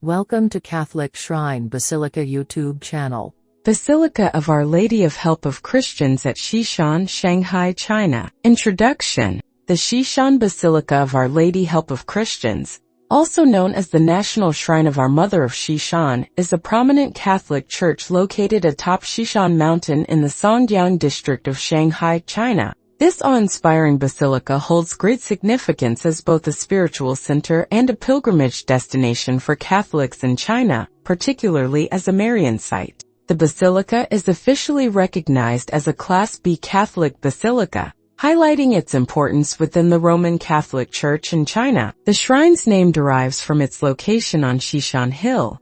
Welcome to Catholic Shrine Basilica YouTube channel. Basilica of Our Lady of Help of Christians at Sheshan, Shanghai, China. Introduction. The Sheshan Basilica of Our Lady Help of Christians, also known as the National Shrine of Our Mother of Sheshan, is a prominent Catholic church located atop Sheshan Mountain in the Songjiang district of Shanghai, China. This awe-inspiring basilica holds great significance as both a spiritual center and a pilgrimage destination for Catholics in China, particularly as a Marian site. The basilica is officially recognized as a Class B Catholic basilica, highlighting its importance within the Roman Catholic Church in China. The shrine's name derives from its location on Sheshan Hill,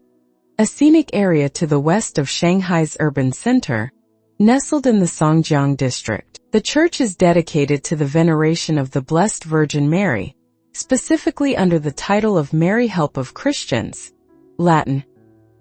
a scenic area to the west of Shanghai's urban center, nestled in the Songjiang district. The church is dedicated to the veneration of the Blessed Virgin Mary, specifically under the title of Mary Help of Christians, Latin,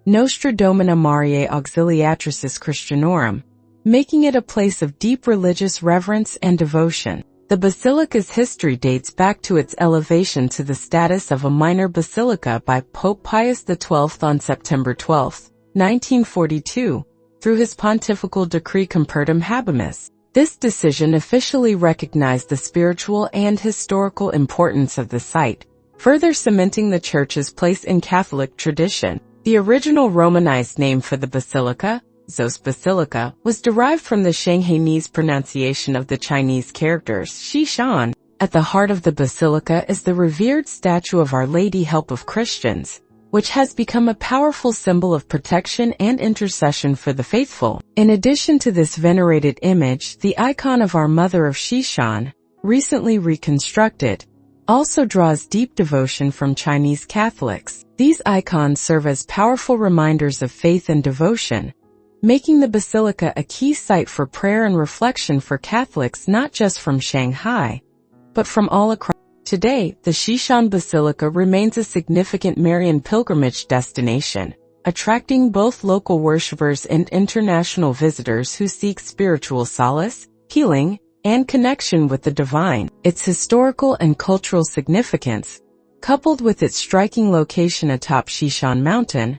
Nostra Domina Mariae Auxiliatricis Christianorum, making it a place of deep religious reverence and devotion. The basilica's history dates back to its elevation to the status of a minor basilica by Pope Pius XII on September 12, 1942, through his pontifical decree Compertum Habemus. This decision officially recognized the spiritual and historical importance of the site, further cementing the church's place in Catholic tradition. The original Romanized name for the basilica, Zos Basilica, was derived from the Shanghainese pronunciation of the Chinese characters Sheshan. At the heart of the basilica is the revered statue of Our Lady Help of Christians, which has become a powerful symbol of protection and intercession for the faithful. In addition to this venerated image, the icon of Our Mother of Sheshan, recently reconstructed, also draws deep devotion from Chinese Catholics. These icons serve as powerful reminders of faith and devotion, making the basilica a key site for prayer and reflection for Catholics not just from Shanghai, but from all across. Today, the Sheshan Basilica remains a significant Marian pilgrimage destination, attracting both local worshippers and international visitors who seek spiritual solace, healing, and connection with the divine. Its historical and cultural significance, coupled with its striking location atop Sheshan Mountain,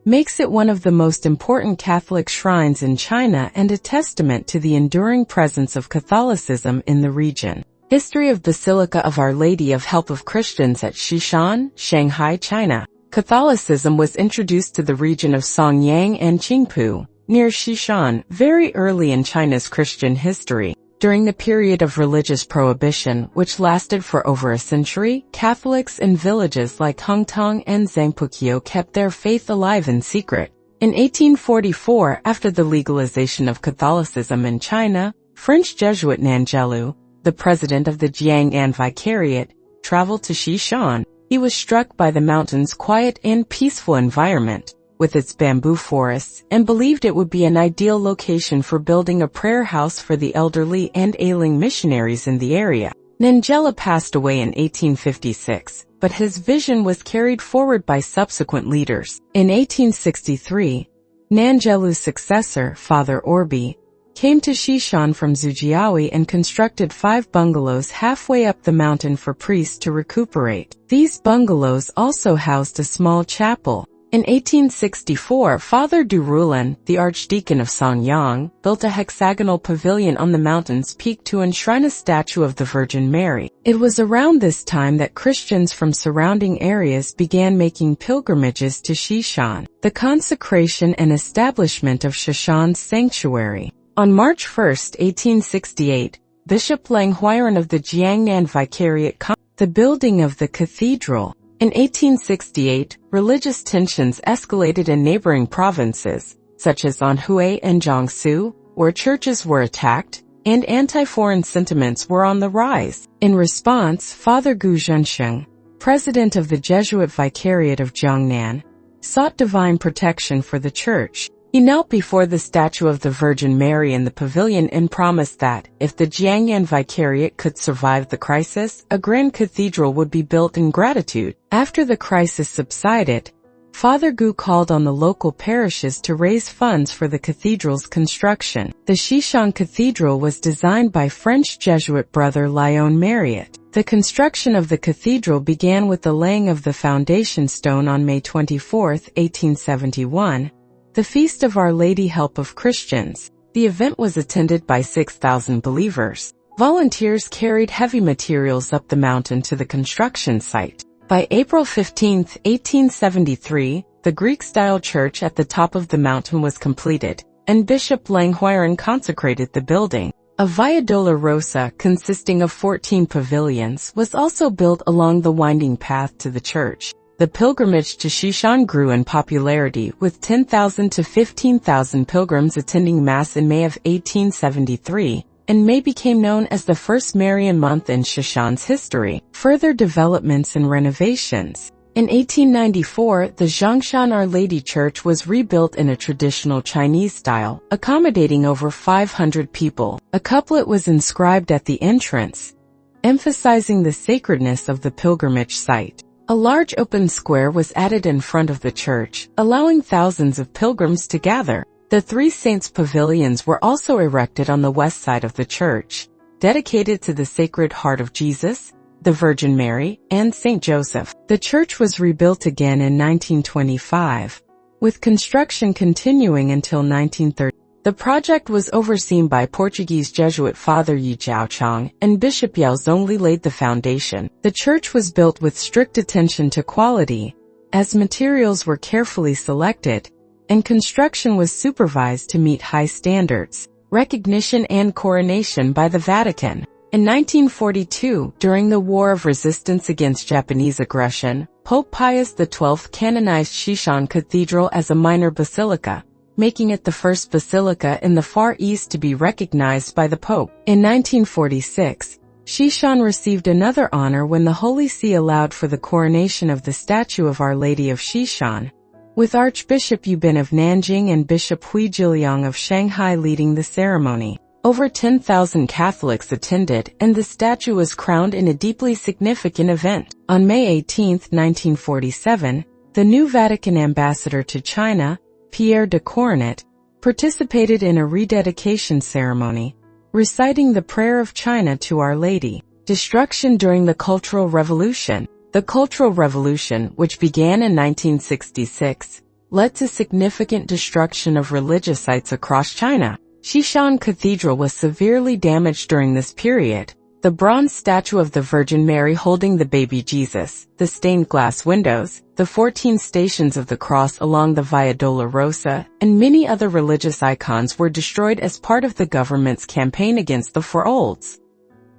makes it one of the most important Catholic shrines in China and a testament to the enduring presence of Catholicism in the region. History of Basilica of Our Lady of Help of Christians at Sheshan, Shanghai, China. Catholicism was introduced to the region of Songyang and Qingpu, near Sheshan, very early in China's Christian history. During the period of religious prohibition, which lasted for over a century, Catholics in villages like Hengtong and Zhangpuqiu kept their faith alive in secret. In 1844, after the legalization of Catholicism in China, French Jesuit Nangelu, the president of the Jiangnan Vicariate, traveled to Sheshan. He was struck by the mountain's quiet and peaceful environment, with its bamboo forests, and believed it would be an ideal location for building a prayer house for the elderly and ailing missionaries in the area. Nangela passed away in 1856, but his vision was carried forward by subsequent leaders. In 1863, Nangelu's successor, Father Orbi, came to Sheshan from Zhujiawi and constructed 5 bungalows halfway up the mountain for priests to recuperate. These bungalows also housed a small chapel. In 1864, Father Durulan, the Archdeacon of Songyang, built a hexagonal pavilion on the mountain's peak to enshrine a statue of the Virgin Mary. It was around this time that Christians from surrounding areas began making pilgrimages to Sheshan. The consecration and establishment of Sheshan's sanctuary. On March 1, 1868, Bishop Lang Huiran of the Jiangnan Vicariate the building of the cathedral. In 1868, religious tensions escalated in neighboring provinces, such as Anhui and Jiangsu, where churches were attacked, and anti-foreign sentiments were on the rise. In response, Father Gu Zhensheng, president of the Jesuit Vicariate of Jiangnan, sought divine protection for the church. He knelt before the statue of the Virgin Mary in the pavilion and promised that, if the Jiangnan Vicariate could survive the crisis, a grand cathedral would be built in gratitude. After the crisis subsided, Father Gu called on the local parishes to raise funds for the cathedral's construction. The Sheshan Cathedral was designed by French Jesuit brother Léon Marian. The construction of the cathedral began with the laying of the foundation stone on May 24, 1871, the Feast of Our Lady Help of Christians. The event was attended by 6,000 believers. Volunteers carried heavy materials up the mountain to the construction site. By April 15, 1873, the Greek-style church at the top of the mountain was completed, and Bishop Langhuiren consecrated the building. A Via Dolorosa consisting of 14 pavilions was also built along the winding path to the church. The pilgrimage to Sheshan grew in popularity, with 10,000 to 15,000 pilgrims attending Mass in May of 1873, and May became known as the first Marian month in Sheshan's history. Further developments and renovations. In 1894, the Zhongshan Our Lady Church was rebuilt in a traditional Chinese style, accommodating over 500 people. A couplet was inscribed at the entrance, emphasizing the sacredness of the pilgrimage site. A large open square was added in front of the church, allowing thousands of pilgrims to gather. The Three Saints pavilions were also erected on the west side of the church, dedicated to the Sacred Heart of Jesus, the Virgin Mary, and Saint Joseph. The church was rebuilt again in 1925, with construction continuing until 1930. The project was overseen by Portuguese Jesuit Father Yi Jiaochang, and Bishop Yao Zhongli laid the foundation. The church was built with strict attention to quality, as materials were carefully selected, and construction was supervised to meet high standards. Recognition and coronation by the Vatican. In 1942, during the War of Resistance against Japanese aggression, Pope Pius XII canonized Sheshan Cathedral as a minor basilica, making it the first basilica in the Far East to be recognized by the Pope. In 1946, Sheshan received another honor when the Holy See allowed for the coronation of the statue of Our Lady of Sheshan, with Archbishop Yu Bin of Nanjing and Bishop Hui Jiliang of Shanghai leading the ceremony. Over 10,000 Catholics attended, and the statue was crowned in a deeply significant event. On May 18, 1947, the new Vatican ambassador to China, Pierre de Coronet, participated in a rededication ceremony, reciting the Prayer of China to Our Lady. Destruction during the Cultural Revolution. The Cultural Revolution, which began in 1966, led to significant destruction of religious sites across China. Sheshan Cathedral was severely damaged during this period. The bronze statue of the Virgin Mary holding the baby Jesus, the stained glass windows, the 14 stations of the cross along the Via Dolorosa, and many other religious icons were destroyed as part of the government's campaign against the Four Olds.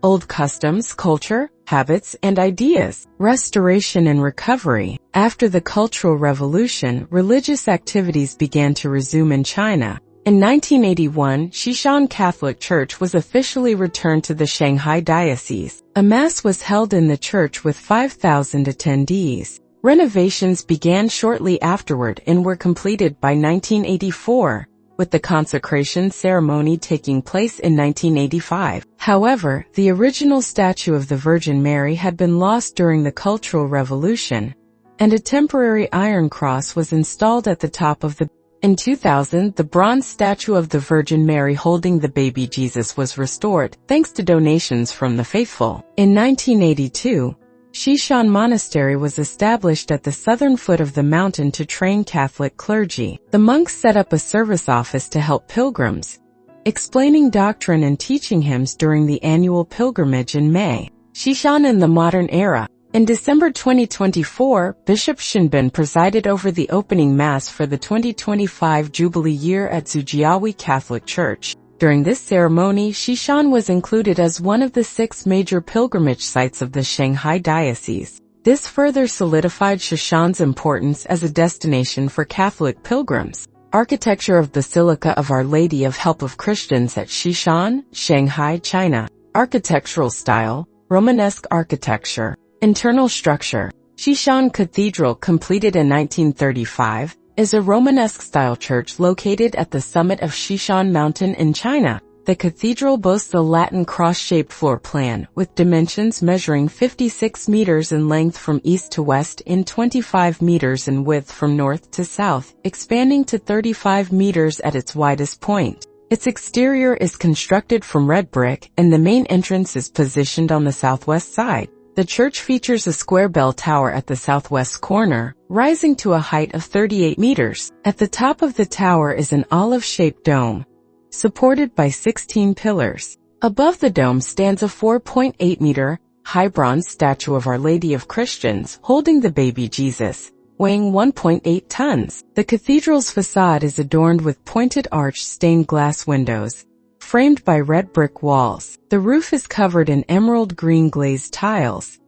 Old customs, culture, habits, and ideas. Restoration and recovery. After the Cultural Revolution, religious activities began to resume in China. In 1981, Sheshan Catholic Church was officially returned to the Shanghai Diocese. A Mass was held in the church with 5,000 attendees. Renovations began shortly afterward and were completed by 1984, with the consecration ceremony taking place in 1985. However, the original statue of the Virgin Mary had been lost during the Cultural Revolution, and a temporary iron cross was installed at the top of the. In 2000, the bronze statue of the Virgin Mary holding the baby Jesus was restored, thanks to donations from the faithful. In 1982, Sheshan Monastery was established at the southern foot of the mountain to train Catholic clergy. The monks set up a service office to help pilgrims, explaining doctrine and teaching hymns during the annual pilgrimage in May. Sheshan in the modern era. In December 2024, Bishop Shinbin presided over the opening Mass for the 2025 Jubilee year at Zujiawi Catholic Church. During this ceremony, Sheshan was included as one of the 6 major pilgrimage sites of the Shanghai Diocese. This further solidified Sheshan's importance as a destination for Catholic pilgrims. Architecture of Basilica of Our Lady of Help of Christians at Sheshan, Shanghai, China. Architectural style, Romanesque architecture. Internal structure. Sheshan Cathedral, completed in 1935, is a Romanesque-style church located at the summit of Sheshan Mountain in China. The cathedral boasts a Latin cross-shaped floor plan, with dimensions measuring 56 meters in length from east to west and 25 meters in width from north to south, expanding to 35 meters at its widest point. Its exterior is constructed from red brick, and the main entrance is positioned on the southwest side. The church features a square bell tower at the southwest corner, rising to a height of 38 meters. At the top of the tower is an olive-shaped dome, supported by 16 pillars. Above the dome stands a 4.8-meter high bronze statue of Our Lady of Christians holding the baby Jesus, weighing 1.8 tons. The cathedral's facade is adorned with pointed arched stained glass windows, framed by red brick walls. The roof is covered in emerald green glazed tiles,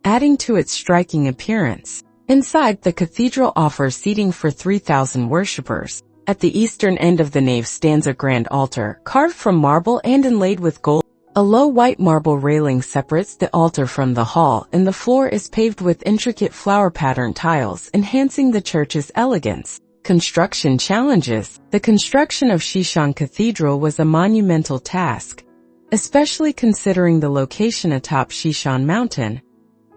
adding to its striking appearance. Inside, the cathedral offers seating for 3,000 worshippers. At the eastern end of the nave stands a grand altar, carved from marble and inlaid with gold. A low white marble railing separates the altar from the hall, and the floor is paved with intricate flower-patterned tiles, enhancing the church's elegance. Construction challenges. The construction of Sheshan Cathedral was a monumental task, especially considering the location atop Sheshan Mountain,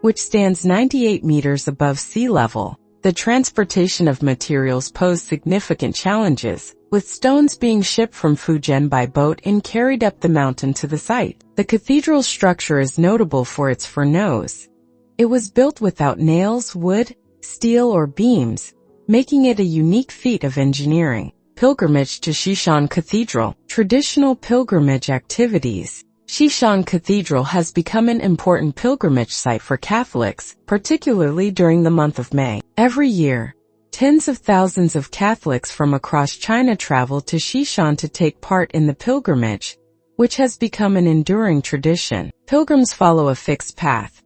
which stands 98 meters above sea level. The transportation of materials posed significant challenges, with stones being shipped from Fujian by boat and carried up the mountain to the site. The cathedral's structure is notable for its furnace. It was built without nails, wood, steel, or beams, making it a unique feat of engineering. Pilgrimage to Sheshan Cathedral. Traditional pilgrimage activities. Sheshan Cathedral has become an important pilgrimage site for Catholics, particularly during the month of May. Every year, tens of thousands of Catholics from across China travel to Sheshan to take part in the pilgrimage, which has become an enduring tradition. Pilgrims follow a fixed path.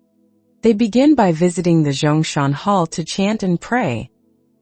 They begin by visiting the Zhongshan Hall to chant and pray,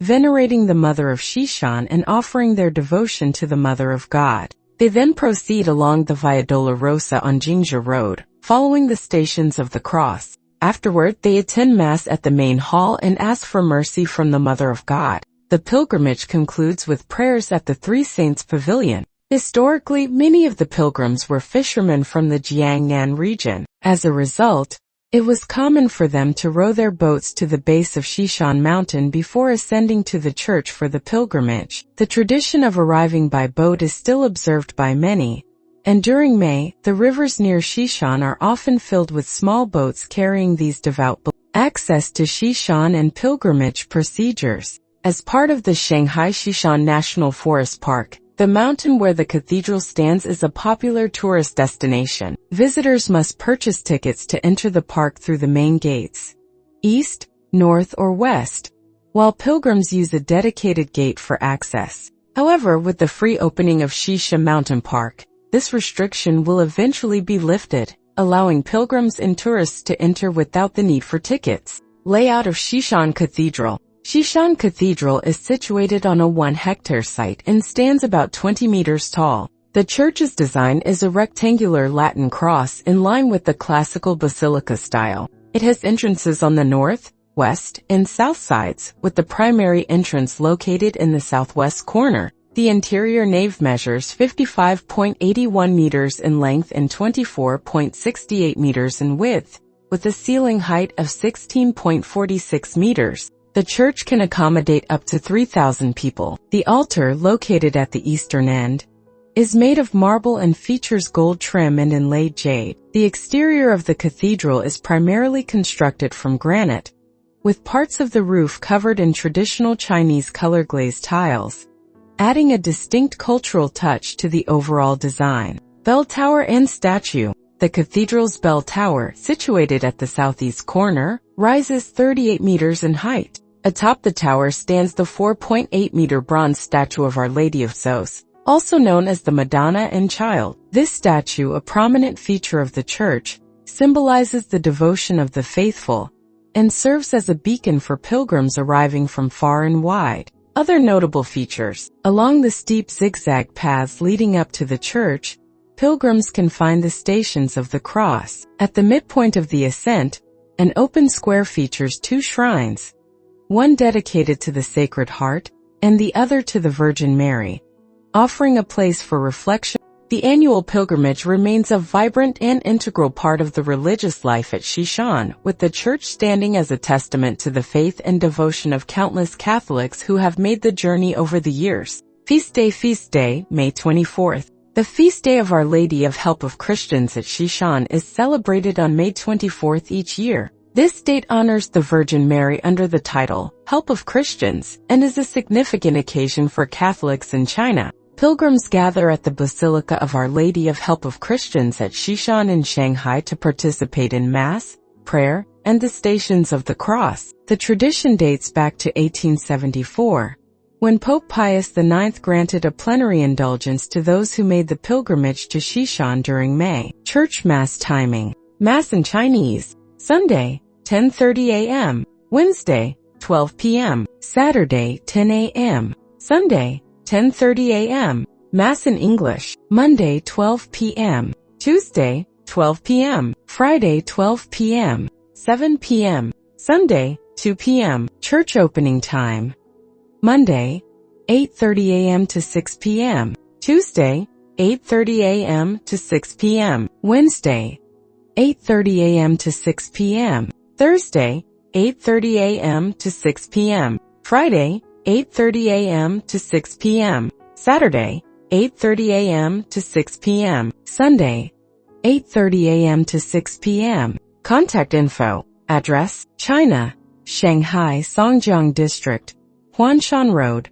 venerating the Mother of Sheshan and offering their devotion to the Mother of God. They then proceed along the Via Dolorosa on Jingjia Road, following the Stations of the Cross. Afterward, they attend Mass at the main hall and ask for mercy from the Mother of God. The pilgrimage concludes with prayers at the Three Saints Pavilion. Historically, many of the pilgrims were fishermen from the Jiangnan region. As a result, it was common for them to row their boats to the base of Sheshan Mountain before ascending to the church for the pilgrimage. The tradition of arriving by boat is still observed by many, and during May, the rivers near Sheshan are often filled with small boats carrying these devout believers. Access to Sheshan and pilgrimage procedures. As part of the Shanghai Sheshan National Forest Park, the mountain where the cathedral stands is a popular tourist destination. Visitors must purchase tickets to enter the park through the main gates, east, north, or west, while pilgrims use a dedicated gate for access. However, with the free opening of Sheshan Mountain Park, this restriction will eventually be lifted, allowing pilgrims and tourists to enter without the need for tickets. Layout of Sheshan Cathedral. Sheshan Cathedral is situated on a 1-hectare site and stands about 20 meters tall. The church's design is a rectangular Latin cross in line with the classical basilica style. It has entrances on the north, west, and south sides, with the primary entrance located in the southwest corner. The interior nave measures 55.81 meters in length and 24.68 meters in width, with a ceiling height of 16.46 meters. The church can accommodate up to 3,000 people. The altar, located at the eastern end, is made of marble and features gold trim and inlaid jade. The exterior of the cathedral is primarily constructed from granite, with parts of the roof covered in traditional Chinese color glazed tiles, adding a distinct cultural touch to the overall design. Bell tower and statue. The cathedral's bell tower, situated at the southeast corner, rises 38 meters in height. Atop the tower stands the 4.8-meter bronze statue of Our Lady of Zeus, also known as the Madonna and Child. This statue, a prominent feature of the church, symbolizes the devotion of the faithful and serves as a beacon for pilgrims arriving from far and wide. Other notable features. Along the steep zigzag paths leading up to the church, pilgrims can find the Stations of the Cross. At the midpoint of the ascent, an open square features 2 shrines, one dedicated to the Sacred Heart and the other to the Virgin Mary, offering a place for reflection. The annual pilgrimage remains a vibrant and integral part of the religious life at Sheshan, with the church standing as a testament to the faith and devotion of countless Catholics who have made the journey over the years. Feast Day, May 24th. The feast day of Our Lady of Help of Christians at Sheshan is celebrated on May 24th each year. This date honors the Virgin Mary under the title, Help of Christians, and is a significant occasion for Catholics in China. Pilgrims gather at the Basilica of Our Lady of Help of Christians at Sheshan in Shanghai to participate in Mass, prayer, and the Stations of the Cross. The tradition dates back to 1874, when Pope Pius IX granted a plenary indulgence to those who made the pilgrimage to Sheshan during May. Church Mass timing. Mass in Chinese. Sunday, 10:30 a.m. Wednesday, 12 p.m. Saturday, 10 a.m. Sunday, 10:30 a.m. Mass in English. Monday, 12 p.m. Tuesday, 12 p.m. Friday, 12 p.m. 7 p.m. Sunday, 2 p.m. Church opening time. Monday, 8:30 a.m. to 6 p.m. Tuesday, 8:30 a.m. to 6 p.m. Wednesday, 8:30 a.m. to 6 p.m. Thursday, 8:30 a.m. to 6 p.m. Friday, 8:30 a.m. to 6 p.m. Saturday, 8:30 a.m. to 6 p.m. Sunday, 8:30 a.m. to 6 p.m. Contact info. Address, China, Shanghai Songjiang District, Huanshan Road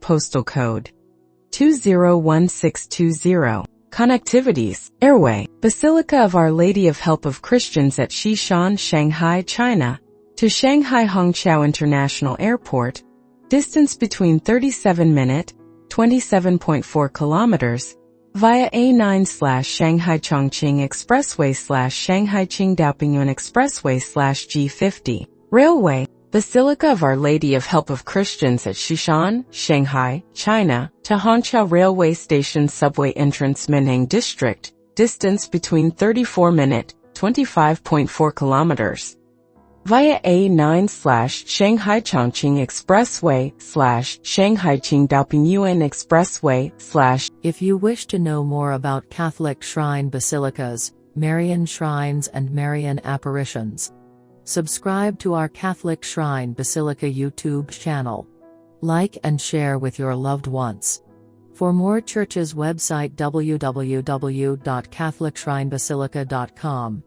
Postal Code 201620. Connectivities. Airway. Basilica of Our Lady of Help of Christians at Sheshan, Shanghai, China, to Shanghai Hongqiao International Airport, distance between 37-minute, 27.4 kilometers, via A9/Shanghai Chongqing Expressway/Shanghai Qingdaopingyuan Expressway/G50. Railway. Basilica of Our Lady of Help of Christians at Sheshan, Shanghai, China, to Hongqiao Railway Station Subway Entrance Minhang District, distance between 34-minute, 25.4 kilometers. Via A9/Shanghai Chongqing Expressway/Shanghai Qingdaopingyuan Expressway/. If you wish to know more about Catholic shrine basilicas, Marian shrines and Marian apparitions, subscribe to our Catholic Shrine Basilica YouTube channel. Like and share with your loved ones. For more churches website www.catholicshrinebasilica.com.